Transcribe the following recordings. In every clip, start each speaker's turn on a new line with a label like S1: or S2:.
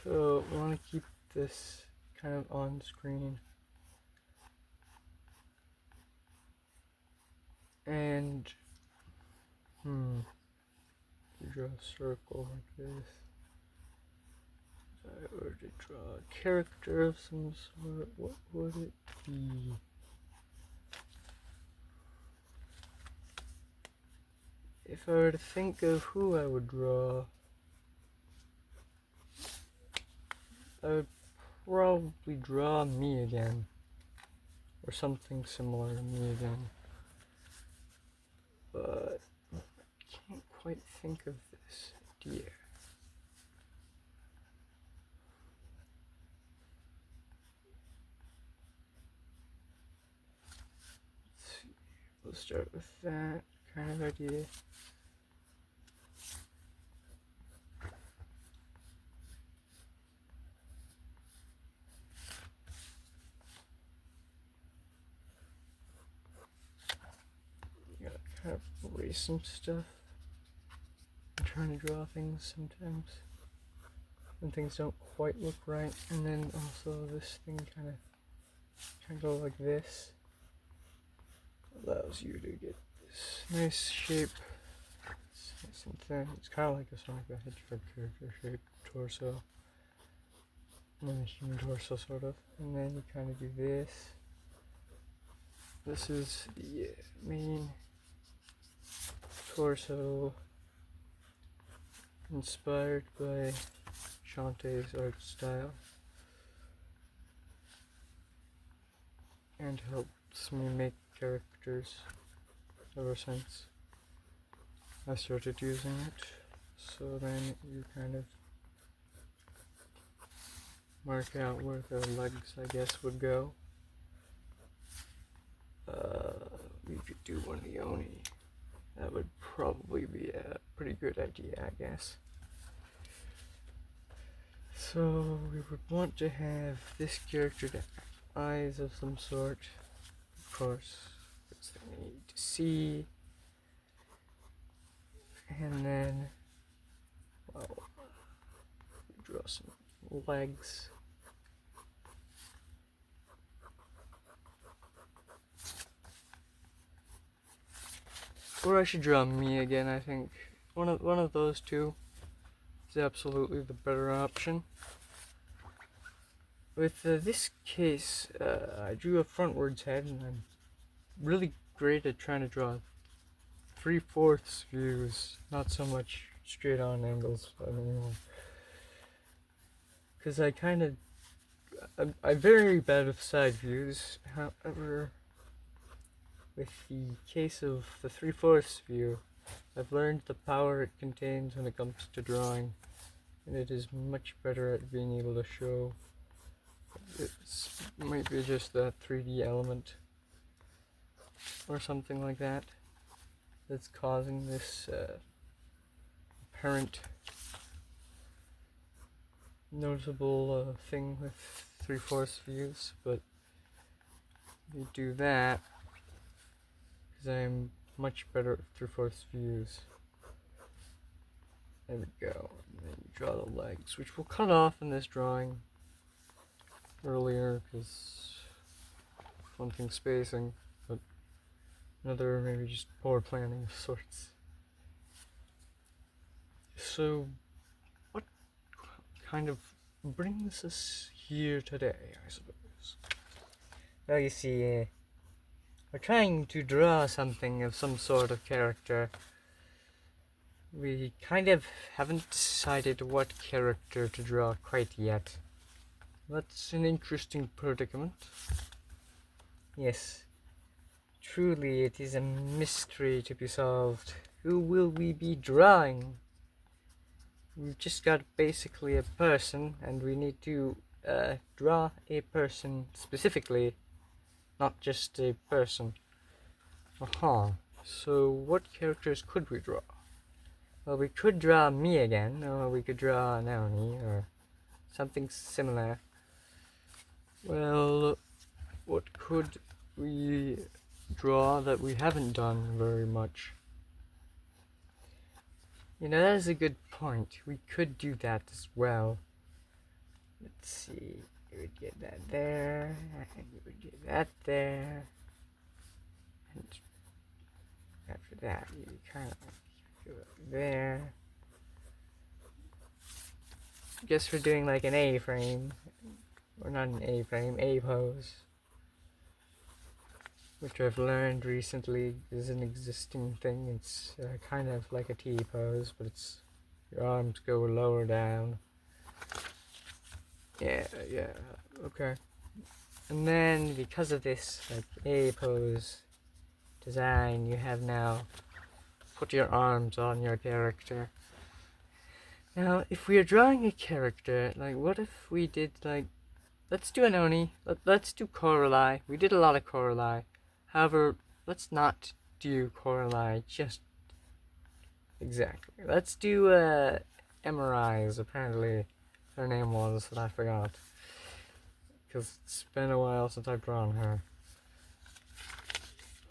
S1: So I want to keep this kind of on screen. And draw a circle like this. If I were to draw a character of some sort, what would it be? If I were to think of who I would draw, I would probably draw me again, or something similar to me again. But I can't quite think of this idea. Let's see. We'll start with that kind of idea. Kind of erase some stuff. I'm trying to draw things sometimes when things don't quite look right, and then also this thing kind of go like this. Allows you to get this nice shape. It's nice and thin. It's kind of like a Sonic the Hedgehog character shape torso, and then a human torso sort of, and then you kind of do this. This is the main torso, inspired by Shantae's art style, and helps me make characters ever since I started using it. So then you kind of mark out where the legs, I guess, would go. We could do one of the Oni. That would probably be a pretty good idea, I guess. So we would want to have this character to have eyes of some sort. Of course, that's the thing we need to see. And then, well, draw some legs. Or I should draw me again, I think. One of those two is absolutely the better option. With this case, I drew a frontwards head, and I'm really great at trying to draw 3/4 views, not so much straight on angles anymore. Because I'm very bad with side views. However, with the case of the 3/4 view, I've learned the power it contains when it comes to drawing, and it is much better at being able to show. It might be just that 3D element or something like that that's causing this apparent noticeable thing with 3/4 views, but you do that because I'm much better at 3/4 views. There we go. And then you draw the legs, which we'll cut off in this drawing earlier because one thing spacing, but another maybe just poor planning of sorts. So what kind of brings us here today, I suppose? Well, you see, we're trying to draw something of some sort of character. We kind of haven't decided what character to draw quite yet. That's an interesting predicament. Yes, truly it is a mystery to be solved. Who will we be drawing? We've just got basically a person, and we need to draw a person specifically, not just a person. So what characters could we draw? Well, we could draw me again, or we could draw an Oni, or something similar. Well, what could we draw that we haven't done very much? You know, that is a good point. We could do that as well. let's see, you would get that there, and you would get that there, and after that, you kind of go there. I guess we're doing like an A-frame, or not an A-frame, A-pose, which I've learned recently is an existing thing. It's kind of like a T-pose, but it's your arms go lower down. Yeah, okay. And then because of this like A-pose design, you have now put your arms on your character. Now, if we are drawing a character, like what if we did like, let's do an Oni, let's do Coralie. We did a lot of Coralie. However, let's not do Coralie just exactly. Let's do Emerai, apparently her name was, and I forgot. Because it's been a while since I've drawn her.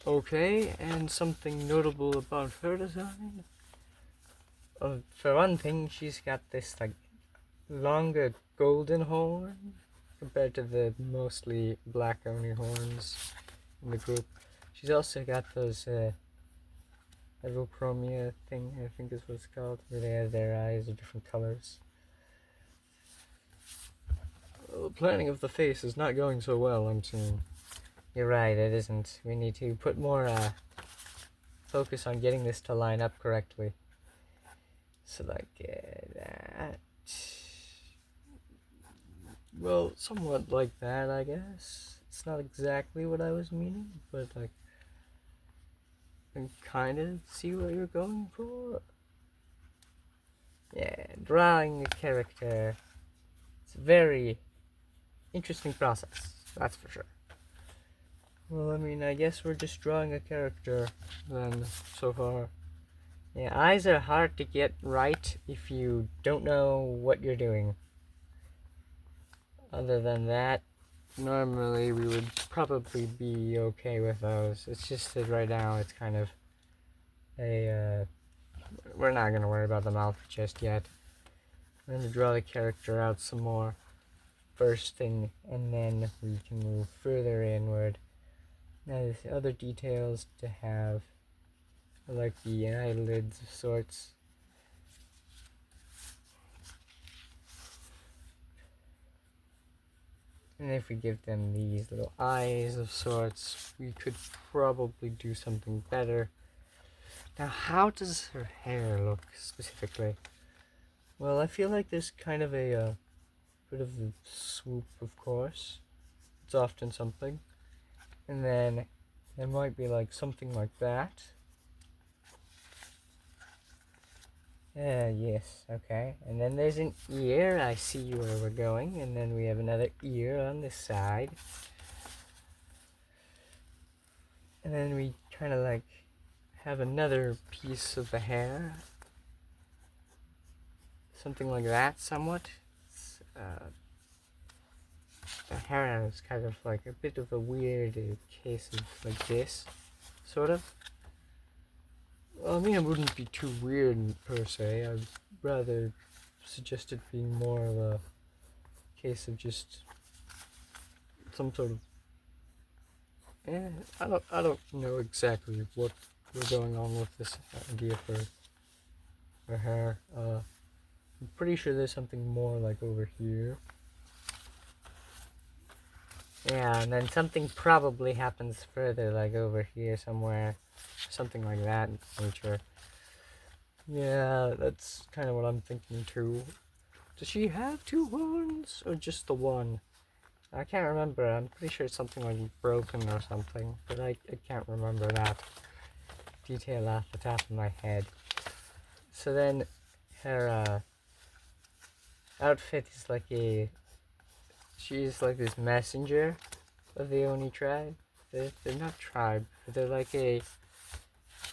S1: Okay, and something notable about her design. For one thing, she's got this like longer golden horn compared to the mostly black Oni horns in the group. She's also got those Heterochromia thing, I think is what it's called, where they have their eyes of different colors. Well, the planning of the face is not going so well, I'm seeing. You're right, it isn't. We need to put more focus on getting this to line up correctly. So like that. Well, somewhat like that, I guess. It's not exactly what I was meaning, but like, I can kind of see what you're going for. Yeah, drawing a character. It's a very interesting process, that's for sure. Well, I mean, I guess we're just drawing a character then, so far. Yeah, eyes are hard to get right if you don't know what you're doing. Other than that, normally we would probably be okay with those. It's just that right now it's kind of a, we're not going to worry about the mouth just yet. We're going to draw the character out some more first thing, and then we can move further inward. Now there's other details to have, like the eyelids of sorts. And if we give them these little eyes of sorts, we could probably do something better. Now, how does her hair look specifically? Well, I feel like there's kind of a bit of a swoop, of course. It's often something. And then there might be like something like that. Yes, okay. And then there's an ear. I see where we're going. And then we have another ear on this side. And then we kind of like have another piece of the hair. Something like that, somewhat. The hair is kind of like a bit of a weird case of like this, sort of. Well, I mean, it wouldn't be too weird per se. I'd rather suggest it being more of a case of just some sort of. I don't know exactly what we're going on with this idea for hair. I'm pretty sure there's something more like over here. Yeah, and then something probably happens further, like over here somewhere. Something like that in nature. Yeah, that's kind of what I'm thinking too. Does she have two horns, or just the one? I can't remember. I'm pretty sure it's something like broken or something, but I can't remember that detail off the top of my head. So then, her outfit is like she's like this messenger of the Oni tribe. They're not tribe, but they're like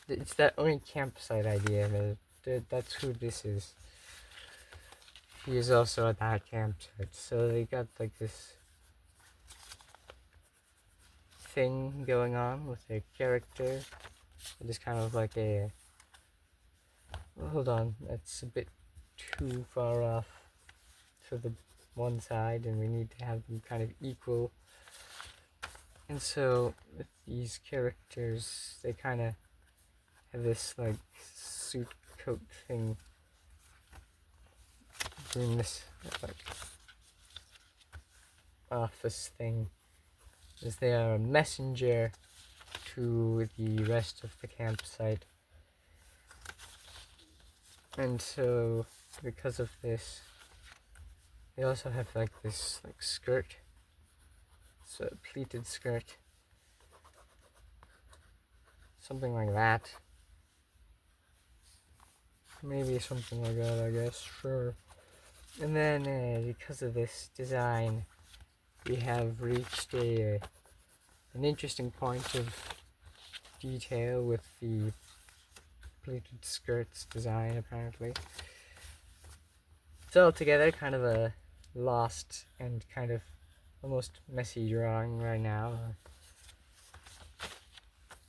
S1: it's that Oni campsite idea. That's who this is. He is also at that campsite. So they got like this thing going on with their character. It is kind of like a. Well, hold on, that's a bit too far off for the one side, and we need to have them kind of equal. And so with these characters, they kind of have this like suit coat thing, doing this like office thing, as they are a messenger to the rest of the campsite. And so because of this, they also have like this like skirt, so a pleated skirt, something like that. Maybe something like that, I guess, sure. And then because of this design, we have reached an interesting point of detail with the pleated skirts design, apparently. It's all together kind of a lost and kind of almost messy drawing right now.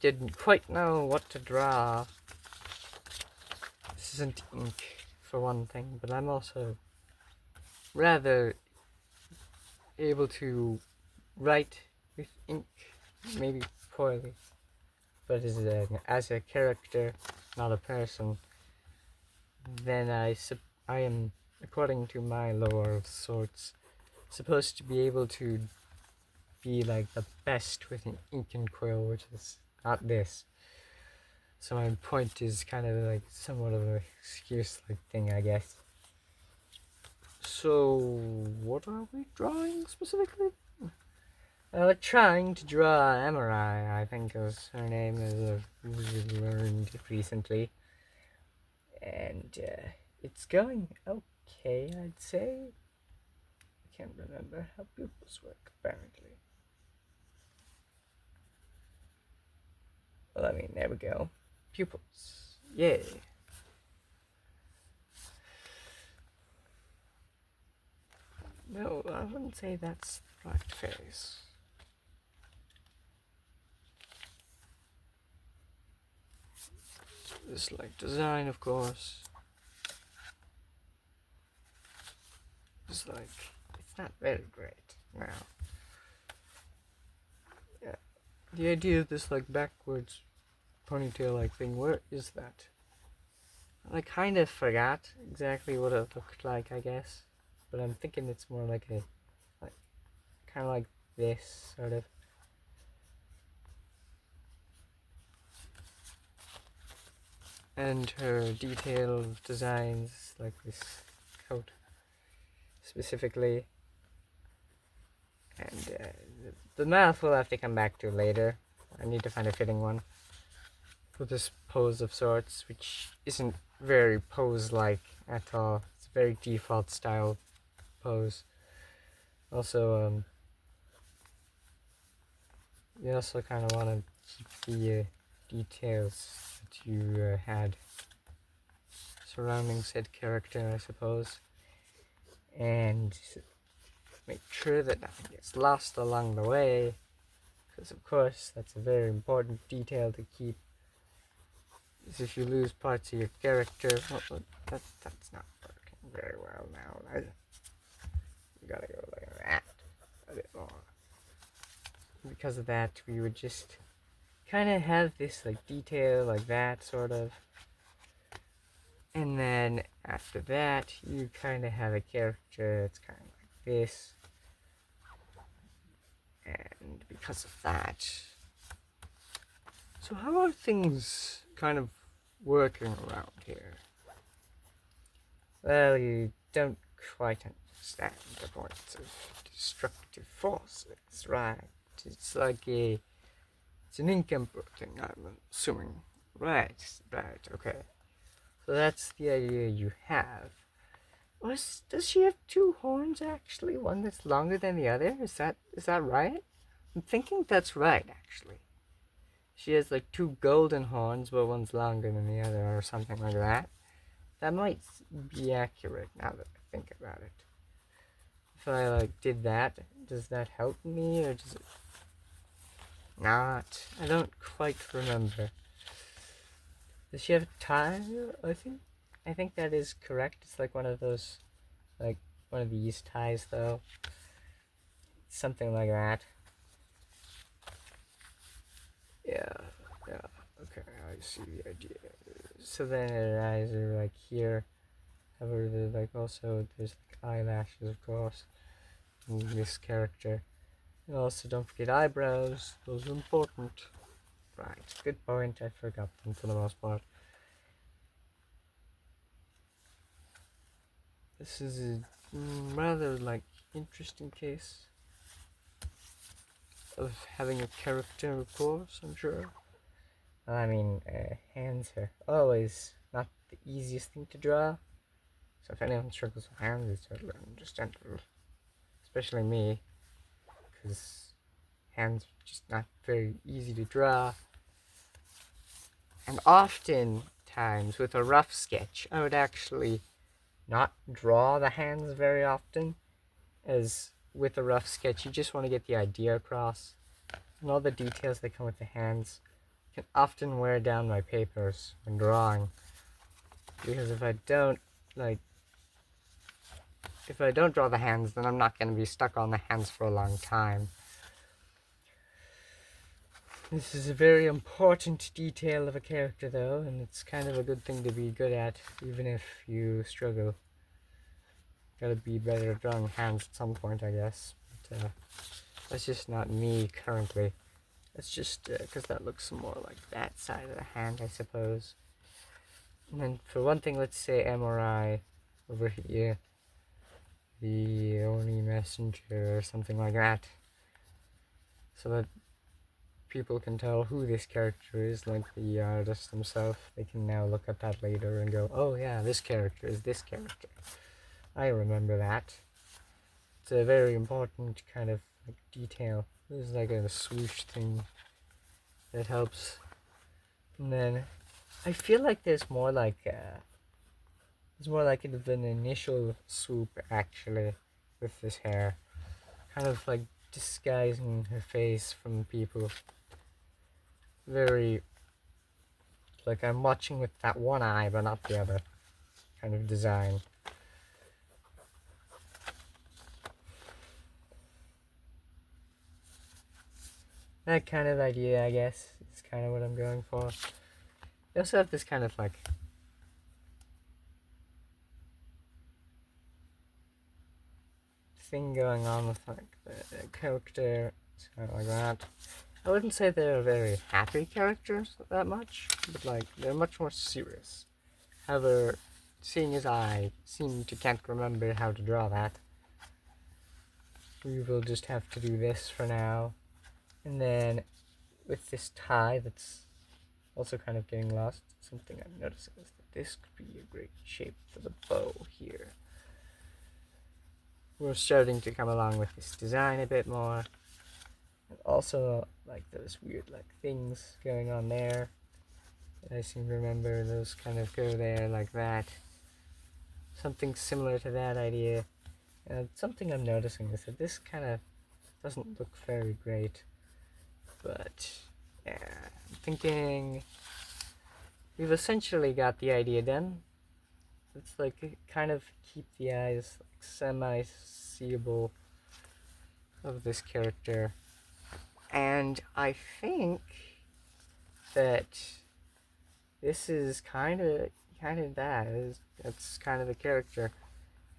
S1: Didn't quite know what to draw. This isn't ink, for one thing, but I'm also rather able to write with ink, maybe poorly, but as a character, not a person, then I am, according to my lore of sorts, supposed to be able to be like the best with an ink and quill, which is not this. So my point is kind of like somewhat of an excuse-like thing, I guess. So what are we drawing specifically? We're trying to draw Emerai, I think is her name, as I've learned recently. And it's going okay, I'd say. I can't remember how pupils work, apparently. Well, I mean, there we go. Pupils. Yay. No, I wouldn't say that's the right face. This like design, of course, is like, it's not very great now. Yeah, the idea of this like backwards ponytail like thing, where is that? I kind of forgot exactly what it looked like, I guess, but I'm thinking it's more like a, like, kind of like this, sort of. And her detailed designs, like this coat specifically. And the mouth we'll have to come back to later. I need to find a fitting one for this pose of sorts, which isn't very pose-like at all. It's a very default style pose. Also, you also kind of want to keep the details that you had surrounding said character, I suppose, and make sure that nothing gets lost along the way, because of course that's a very important detail to keep. Because if you lose parts of your character, well, that's not working very well now. You gotta go like that a bit more. Because of that, we would just kind of have this like detail like that, sort of. And then after that, you kind of have a character that's kind of like this. And because of that, so how are things kind of working around here? Well, you don't quite understand the points of destructive forces, right? It's like it's an ink-emperor thing, I'm assuming. Right, okay. So that's the idea you have. Does she have two horns, actually? One that's longer than the other? Is that right? I'm thinking that's right, actually. She has like two golden horns, but one's longer than the other, or something like that. That might be accurate, now that I think about it. If I like did that, does that help me, or does it not? I don't quite remember. Does she have a tie? I think that is correct. It's like one of those like one of these ties though. Something like that. Yeah, okay, I see the idea. So then it either like here, however, like also there's like eyelashes, of course, in this character. And also don't forget eyebrows, those are important. Right, good point, I forgot them for the most part. This is a rather like interesting case of having a character, of course, I'm sure. I mean, hands are always not the easiest thing to draw. So if anyone struggles with hands, it's totally understandable. Especially me, because hands are just not very easy to draw. And oftentimes, with a rough sketch, I would actually not draw the hands very often, as with a rough sketch, you just want to get the idea across. And all the details that come with the hands can often wear down my papers when drawing. Because if I don't draw the hands, then I'm not going to be stuck on the hands for a long time. This is a very important detail of a character though, and it's kind of a good thing to be good at, even if you struggle. Gotta be better at drawing hands at some point, I guess. But that's just not me currently. That's just because that looks more like that side of the hand, I suppose. And then for one thing, let's say Emerai over here. The Oni Messenger or something like that. So that people can tell who this character is, like the artist himself. They can now look at that later and go, oh yeah, this character is this character. I remember that. It's a very important kind of like detail. There's like a swoosh thing that helps. And then I feel like there's more like an initial swoop actually with this hair, kind of like disguising her face from people. Very like I'm watching with that one eye but not the other kind of design. That kind of idea, I guess, is kind of what I'm going for. You also have this kind of like thing going on with like the character, something like that. I wouldn't say they're very happy characters that much, but like they're much more serious. However, seeing as I seem to can't remember how to draw that, we will just have to do this for now. And then with this tie that's also kind of getting lost, something I'm noticing is that this could be a great shape for the bow here. We're starting to come along with this design a bit more. And also like those weird like things going on there. I seem to remember those kind of go there like that. Something similar to that idea. And something I'm noticing is that this kind of doesn't look very great. But yeah, I'm thinking we've essentially got the idea done. It's like kind of keep the eyes like semi-seeable of this character. And I think that this is kind of that. That's kind of the character,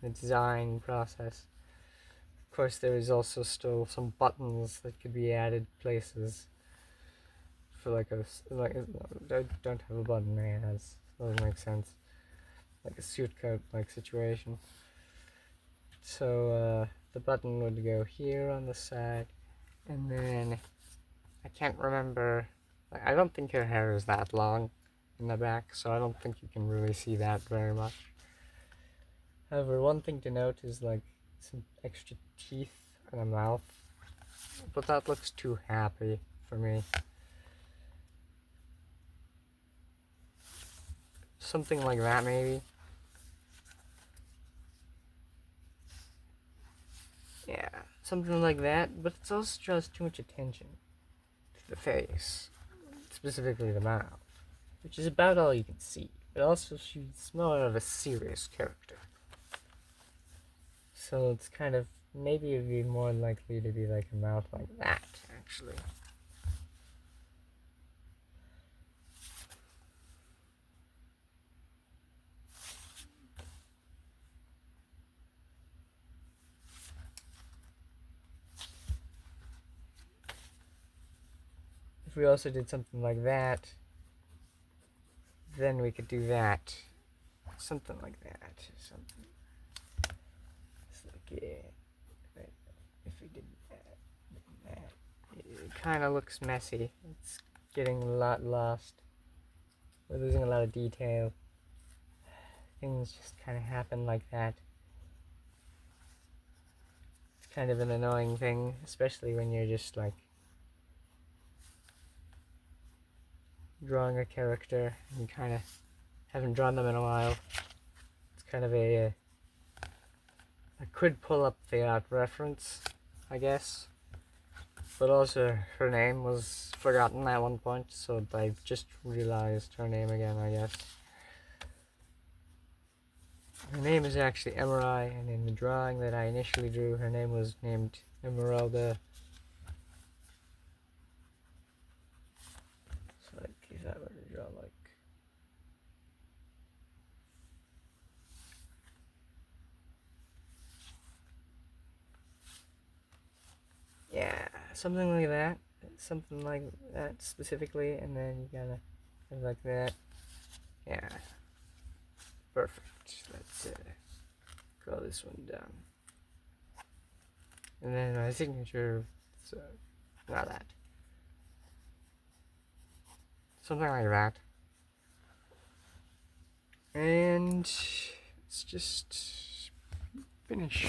S1: the design process. Of course, there is also still some buttons that could be added places for like I don't have a button there. That doesn't make sense. Like a suit coat like situation. So the button would go here on the side, and then I can't remember. I don't think her hair is that long in the back, so I don't think you can really see that very much. However, one thing to note is like some extra teeth and a mouth, but that looks too happy for me. Something like that maybe. Yeah, something like that, but it also draws too much attention to the face, specifically the mouth, which is about all you can see. But also she's more of a serious character. So it's kind of, maybe it would be more likely to be like a mouth like that, actually. If we also did something like that, then we could do that. Something like that. Something. It's like, yeah. If we did that, it kind of looks messy. It's getting a lot lost. We're losing a lot of detail. Things just kind of happen like that. It's kind of an annoying thing, especially when you're just like drawing a character and you kind of haven't drawn them in a while. It's kind of a I could pull up the art reference, I guess, but also her name was forgotten at one point, so I just realized her name again, I guess. Her name is actually Emerai, and in the drawing that I initially drew, her name was named Emeralda. So like, if I were to draw like, yeah, something like that specifically, and then you gotta have like that. Yeah, perfect. Let's draw this one down, and then my signature. So not that. Something like that. And let's just finish.